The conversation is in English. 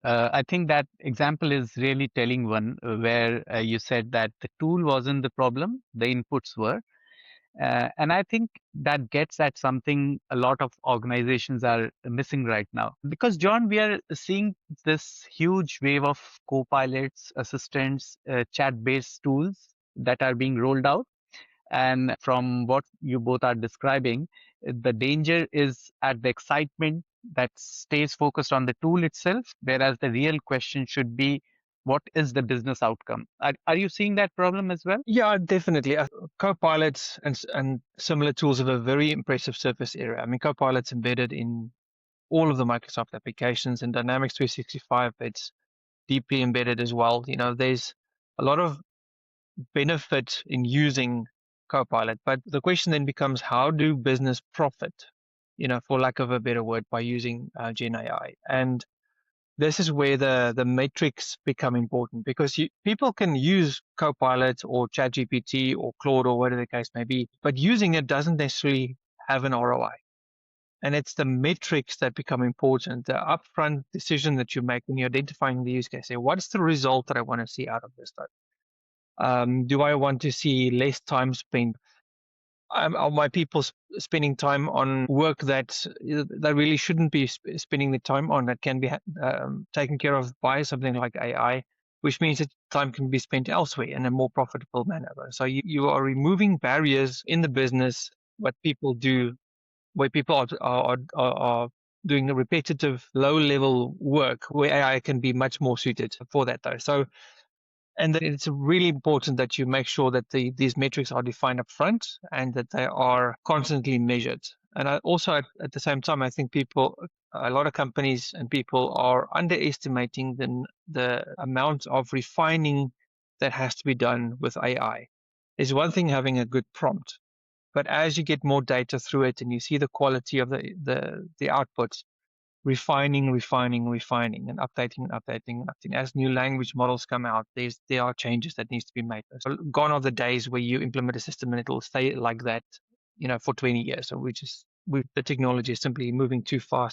I think that example is really telling one where you said that the tool wasn't the problem, the inputs were. And I think that gets at something a lot of organizations are missing right now. Because, John, we are seeing this huge wave of co-pilots, assistants, chat-based tools that are being rolled out. And from what you both are describing, the danger is at the excitement that stays focused on the tool itself, whereas the real question should be, what is the business outcome? Are you seeing that problem as well? Yeah, definitely. Copilots and similar tools have a very impressive surface area. I mean, Copilot's embedded in all of the Microsoft applications, and Dynamics 365, it's deeply embedded as well. There's a lot of benefit in using Copilot, but the question then becomes, how do business profit, for lack of a better word, by using GenAI? And this is where the metrics become important, because people can use Copilot or ChatGPT or Claude or whatever the case may be, but using it doesn't necessarily have an ROI. And it's the metrics that become important, the upfront decision that you make when you're identifying the use case. Say, what's the result that I want to see out of this? Do I want to see less time spent? Are my people spending time on work that they really shouldn't be spending the time on, that can be taken care of by something like AI, which means that time can be spent elsewhere in a more profitable manner. So you are removing barriers in the business, what people do, where people are doing the repetitive, low-level work, where AI can be much more suited for that, though. So, and then it's really important that you make sure that these metrics are defined up front and that they are constantly measured. And also at the same time, I think a lot of companies and people are underestimating the amount of refining that has to be done with AI. It's one thing having a good prompt, but as you get more data through it and you see the quality of the output, refining, and updating and updating and updating. As new language models come out, there are changes that needs to be made. So gone are the days where you implement a system and it'll stay like that, for 20 years. So the technology is simply moving too fast